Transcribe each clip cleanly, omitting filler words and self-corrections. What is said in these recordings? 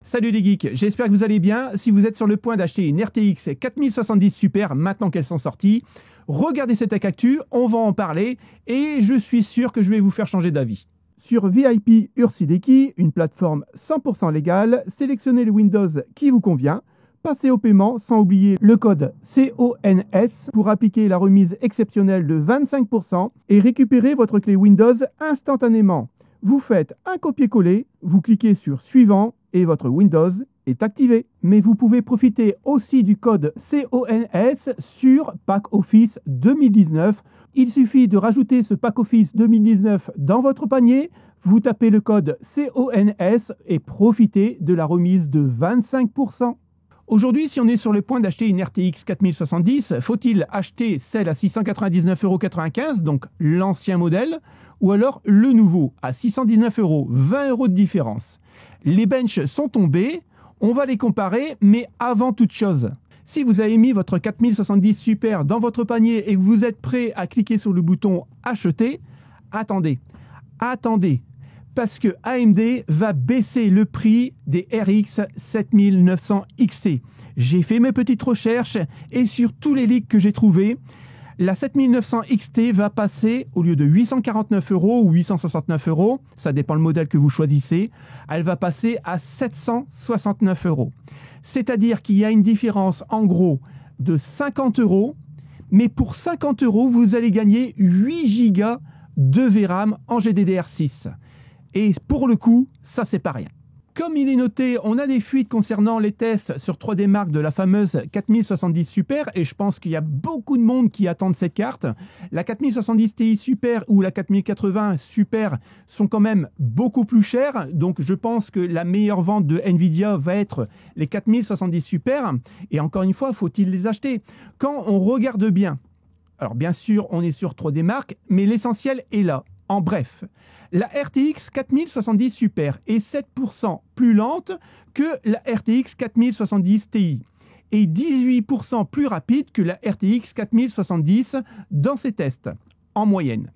Salut les geeks, j'espère que vous allez bien. Si vous êtes sur le point d'acheter une RTX 4070 Super maintenant qu'elles sont sorties, regardez cette actu, on va en parler et je suis sûr que je vais vous faire changer d'avis. Sur VIP Ursideki, une plateforme 100% légale, sélectionnez le Windows qui vous convient, passez au paiement sans oublier le code CONS pour appliquer la remise exceptionnelle de 25% et récupérer votre clé Windows instantanément. Vous faites un copier-coller, vous cliquez sur suivant et votre Windows est activé. Mais vous pouvez profiter aussi du code CONS sur Pack Office 2019. Il suffit de rajouter ce Pack Office 2019 dans votre panier, vous tapez le code CONS et profitez de la remise de 25%. Aujourd'hui, si on est sur le point d'acheter une RTX 4070, faut-il acheter celle à 699,95 €, donc l'ancien modèle, ou alors le nouveau à 619 €, 20 € de différence. Les benches sont tombés, on va les comparer, mais avant toute chose, si vous avez mis votre 4070 Super dans votre panier et que vous êtes prêt à cliquer sur le bouton acheter, attendez, parce que AMD va baisser le prix des RX 7900 XT. J'ai fait mes petites recherches et sur tous les leaks que j'ai trouvés, la 7900 XT va passer, au lieu de 849 € ou 869 €, ça dépend le modèle que vous choisissez, elle va passer à 769 €. C'est-à-dire qu'il y a une différence en gros de 50 €, mais pour 50 €, vous allez gagner 8 Go de VRAM en GDDR6. Et pour le coup, ça c'est pas rien. Comme il est noté, on a des fuites concernant les tests sur 3D Mark de la fameuse 4070 Super et je pense qu'il y a beaucoup de monde qui attendent cette carte. La 4070 Ti Super ou la 4080 Super sont quand même beaucoup plus chères, donc je pense que la meilleure vente de Nvidia va être les 4070 Super et encore une fois, faut-il les acheter? Quand on regarde bien, alors bien sûr on est sur 3D Mark, mais l'essentiel est là. En bref, la RTX 4070 Super est 7% plus lente que la RTX 4070 Ti et 18% plus rapide que la RTX 4070 dans ses tests, en moyenne.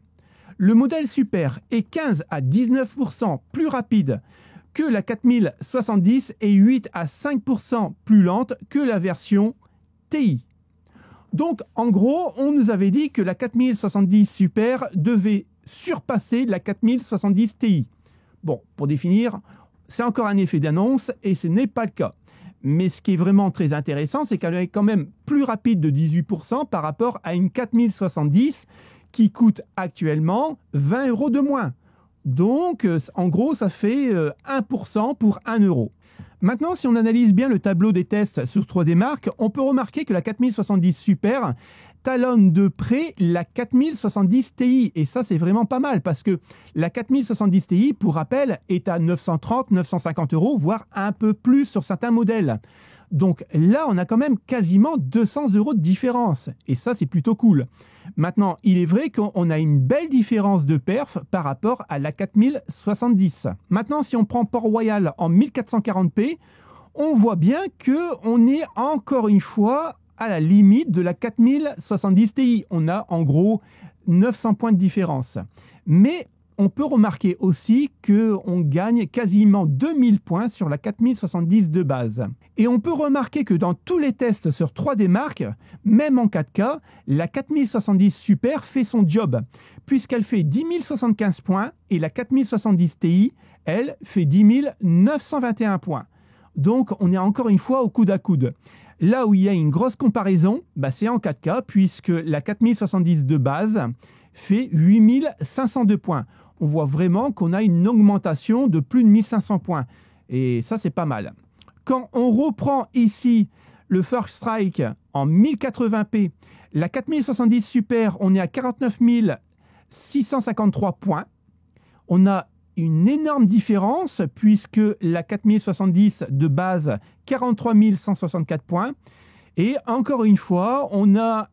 Le modèle Super est 15 à 19% plus rapide que la 4070 et 8 à 5% plus lente que la version Ti. Donc, en gros, on nous avait dit que la 4070 Super devait surpasser la 4070 Ti. Bon, pour définir, c'est encore un effet d'annonce et ce n'est pas le cas. Mais ce qui est vraiment très intéressant, c'est qu'elle est quand même plus rapide de 18% par rapport à une 4070 qui coûte actuellement 20 € de moins. Donc, en gros, ça fait 1% pour 1 €. Maintenant, si on analyse bien le tableau des tests sur 3D Mark, on peut remarquer que la 4070 Super talonne de près la 4070 Ti. Et ça, c'est vraiment pas mal parce que la 4070 Ti, pour rappel, est à 930, 950 €, voire un peu plus sur certains modèles. Donc là, on a quand même quasiment 200 € de différence. Et ça, c'est plutôt cool. Maintenant, il est vrai qu'on a une belle différence de perf par rapport à la 4070. Maintenant, si on prend Port-Royal en 1440p, on voit bien qu'on est encore une fois à la limite de la 4070 Ti. On a en gros 900 points de différence. Mais on peut remarquer aussi qu'on gagne quasiment 2000 points sur la 4070 de base. Et on peut remarquer que dans tous les tests sur 3D Mark, même en 4K, la 4070 Super fait son job, puisqu'elle fait 10 075 points et la 4070 Ti, elle, fait 10 921 points. Donc on est encore une fois au coude à coude. Là où il y a une grosse comparaison, c'est en 4K, puisque la 4070 de base fait 8502 points. On voit vraiment qu'on a une augmentation de plus de 1500 points. Et ça, c'est pas mal. Quand on reprend ici le First Strike en 1080p, la 4070 Super, on est à 49 653 points. On a une énorme différence puisque la 4070 de base, 43 164 points. Et encore une fois, on a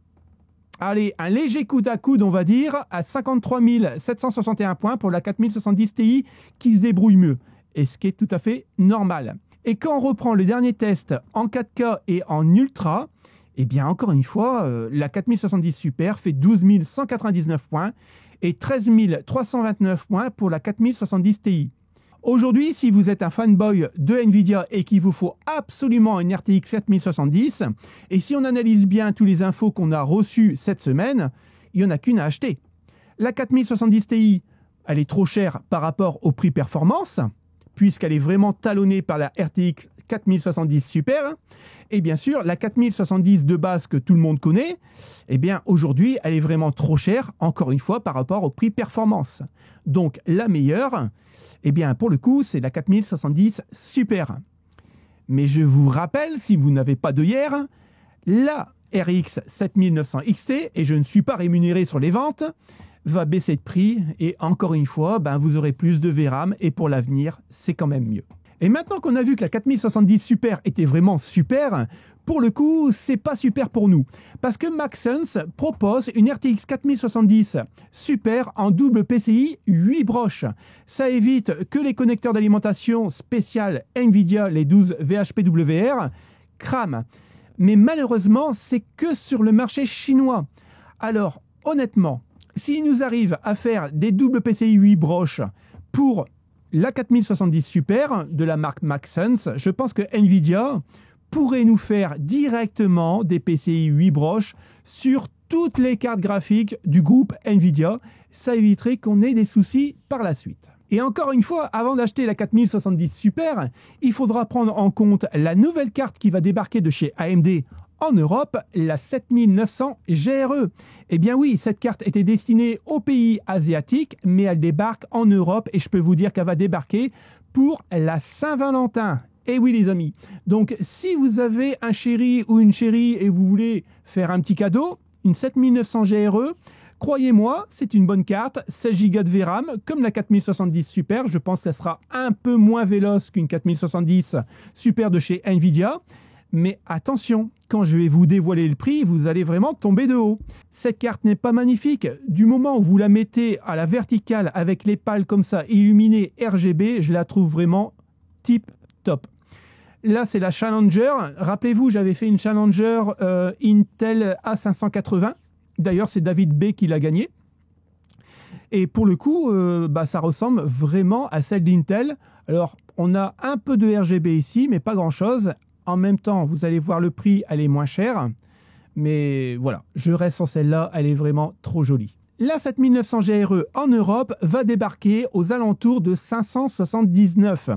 un léger coude à coude, on va dire, à 53 761 points pour la 4070 Ti qui se débrouille mieux. Et ce qui est tout à fait normal. Et quand on reprend le dernier test en 4K et en Ultra, eh bien encore une fois, la 4070 Super fait 12 199 points et 13 329 points pour la 4070 Ti. Aujourd'hui, si vous êtes un fanboy de Nvidia et qu'il vous faut absolument une RTX 4070, et si on analyse bien tous les infos qu'on a reçues cette semaine, il n'y en a qu'une à acheter. La 4070 Ti, elle est trop chère par rapport au prix performance, puisqu'elle est vraiment talonnée par la RTX 4070 Super. Et bien sûr, la 4070 de base que tout le monde connaît, eh bien aujourd'hui, elle est vraiment trop chère, encore une fois, par rapport au prix performance. Donc la meilleure, eh bien pour le coup, c'est la 4070 Super. Mais je vous rappelle, si vous n'avez pas d'œillère, la RX 7900 XT, et je ne suis pas rémunéré sur les ventes, va baisser de prix et encore une fois, vous aurez plus de VRAM et pour l'avenir, c'est quand même mieux. Et maintenant qu'on a vu que la 4070 Super était vraiment super, pour le coup, c'est pas super pour nous. Parce que Maxence propose une RTX 4070 Super en double PCI 8 broches. Ça évite que les connecteurs d'alimentation spécial Nvidia, les 12 VHPWR, crament. Mais malheureusement, c'est que sur le marché chinois. Alors, honnêtement, s'il nous arrive à faire des doubles PCI 8 broches pour la 4070 Super de la marque Maxence, je pense que Nvidia pourrait nous faire directement des PCI 8 broches sur toutes les cartes graphiques du groupe Nvidia. Ça éviterait qu'on ait des soucis par la suite. Et encore une fois, avant d'acheter la 4070 Super, il faudra prendre en compte la nouvelle carte qui va débarquer de chez AMD en Europe, la 7900 GRE. Eh bien oui, cette carte était destinée aux pays asiatiques, mais elle débarque en Europe et je peux vous dire qu'elle va débarquer pour la Saint-Valentin. Eh oui les amis, donc si vous avez un chéri ou une chérie et vous voulez faire un petit cadeau, une 7900 GRE, croyez-moi, c'est une bonne carte, 16 Go de VRAM, comme la 4070 Super, je pense qu'elle sera un peu moins véloce qu'une 4070 Super de chez Nvidia. Mais attention, quand je vais vous dévoiler le prix, vous allez vraiment tomber de haut. Cette carte n'est pas magnifique. Du moment où vous la mettez à la verticale avec les pales comme ça, illuminées RGB, je la trouve vraiment tip top. Là, c'est la Challenger. Rappelez-vous, j'avais fait une Challenger Intel A580. D'ailleurs, c'est David B qui l'a gagnée. Et pour le coup, ça ressemble vraiment à celle d'Intel. Alors, on a un peu de RGB ici, mais pas grand-chose. En même temps, vous allez voir le prix, elle est moins chère. Mais voilà, je reste sur celle-là, elle est vraiment trop jolie. La 7900 GRE en Europe va débarquer aux alentours de 579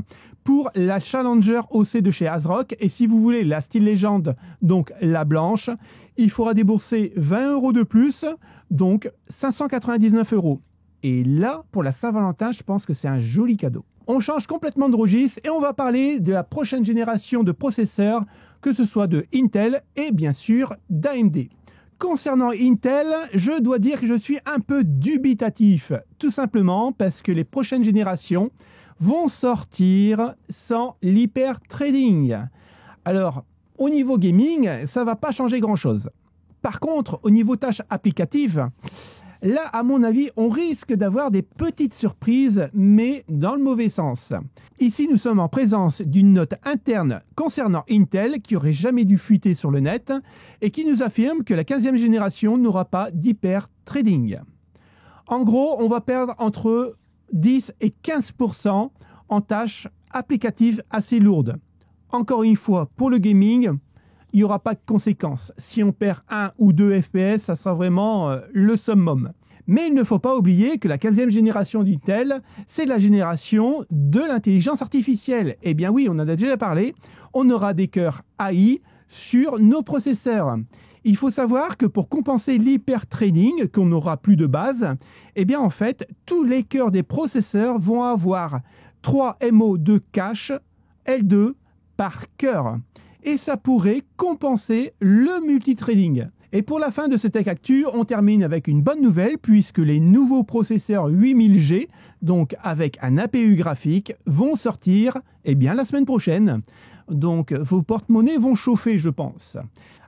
pour la Challenger OC de chez ASRock. Et si vous voulez la style légende, donc la blanche, il faudra débourser 20 € de plus, donc 599 €. Et là, pour la Saint-Valentin, je pense que c'est un joli cadeau. On change complètement de registre et on va parler de la prochaine génération de processeurs, que ce soit de Intel et bien sûr d'AMD. Concernant Intel, je dois dire que je suis un peu dubitatif, tout simplement parce que les prochaines générations vont sortir sans l'hyper trading. Alors, au niveau gaming, ça ne va pas changer grand-chose. Par contre, au niveau tâches applicatives, là, à mon avis, on risque d'avoir des petites surprises, mais dans le mauvais sens. Ici, nous sommes en présence d'une note interne concernant Intel qui aurait jamais dû fuiter sur le net et qui nous affirme que la 15e génération n'aura pas d'hyper trading. En gros, on va perdre entre 10 et 15% en tâches applicatives assez lourdes. Encore une fois, pour le gaming, il n'y aura pas de conséquences. Si on perd 1 ou 2 FPS, ça sera vraiment le summum. Mais il ne faut pas oublier que la 15e génération d'Intel, c'est la génération de l'intelligence artificielle. Eh bien oui, on en a déjà parlé, on aura des cœurs AI sur nos processeurs. Il faut savoir que pour compenser l'hyper-trading, qu'on n'aura plus de base, eh bien en fait, tous les cœurs des processeurs vont avoir 3 MO de cache L2 par cœur. Et ça pourrait compenser le multitrading. Et pour la fin de ce Tech Actu, on termine avec une bonne nouvelle puisque les nouveaux processeurs 8000G, donc avec un APU graphique, vont sortir la semaine prochaine. Donc vos porte-monnaies vont chauffer, je pense.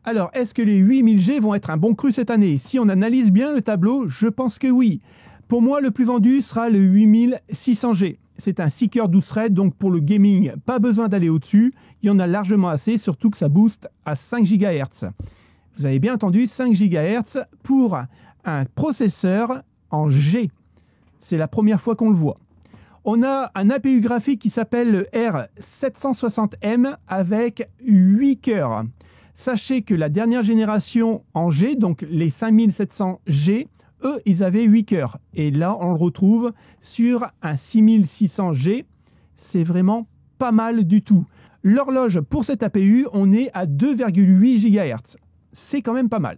Alors, est-ce que les 8000G vont être un bon cru cette année? Si on analyse bien le tableau, je pense que oui. Pour moi, le plus vendu sera le 8600G. C'est un 6 cœurs 12 threads, donc pour le gaming, pas besoin d'aller au-dessus. Il y en a largement assez, surtout que ça booste à 5 GHz. Vous avez bien entendu, 5 GHz pour un processeur en G. C'est la première fois qu'on le voit. On a un APU graphique qui s'appelle le R760M avec 8 cœurs. Sachez que la dernière génération en G, donc les 5700G, eux, ils avaient 8 cœurs. Et là, on le retrouve sur un 6600G. C'est vraiment pas mal du tout. L'horloge pour cet APU, on est à 2,8 GHz. C'est quand même pas mal.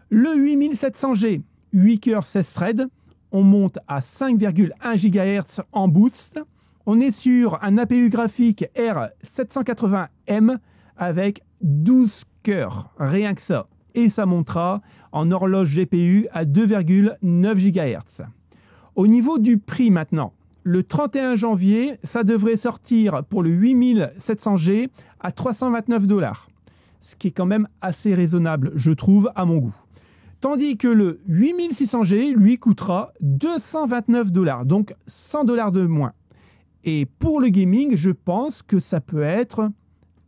Le 8700G, 8 cœurs 16 threads. On monte à 5,1 GHz en boost. On est sur un APU graphique R780M avec 12 cœurs, rien que ça. Et ça montera en horloge GPU à 2,9 GHz. Au niveau du prix maintenant, le 31 janvier, ça devrait sortir pour le 8700G à 329 $. Ce qui est quand même assez raisonnable, je trouve, à mon goût. Tandis que le 8600G, lui, coûtera 229 $, donc 100 $ de moins. Et pour le gaming, je pense que ça peut être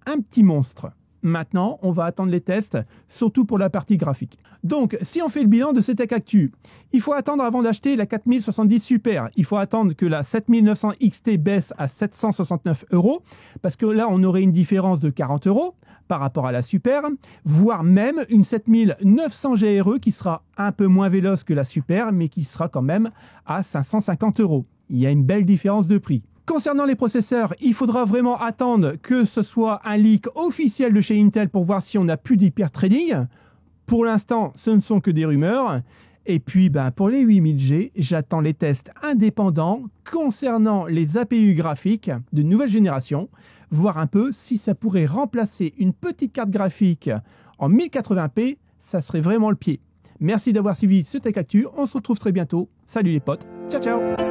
un petit monstre. Maintenant, on va attendre les tests, surtout pour la partie graphique. Donc, si on fait le bilan de ces Tech Actu, il faut attendre avant d'acheter la 4070 Super. Il faut attendre que la 7900 XT baisse à 769 €, parce que là, on aurait une différence de 40 € par rapport à la Super, voire même une 7900 GRE qui sera un peu moins véloce que la Super, mais qui sera quand même à 550 €. Il y a une belle différence de prix. Concernant les processeurs, il faudra vraiment attendre que ce soit un leak officiel de chez Intel pour voir si on n'a plus d'hyper-trading. Pour l'instant, ce ne sont que des rumeurs. Et puis, pour les 8000G, j'attends les tests indépendants concernant les APU graphiques de nouvelle génération, voir un peu si ça pourrait remplacer une petite carte graphique en 1080p, ça serait vraiment le pied. Merci d'avoir suivi ce Tech Actu, on se retrouve très bientôt. Salut les potes, ciao ciao!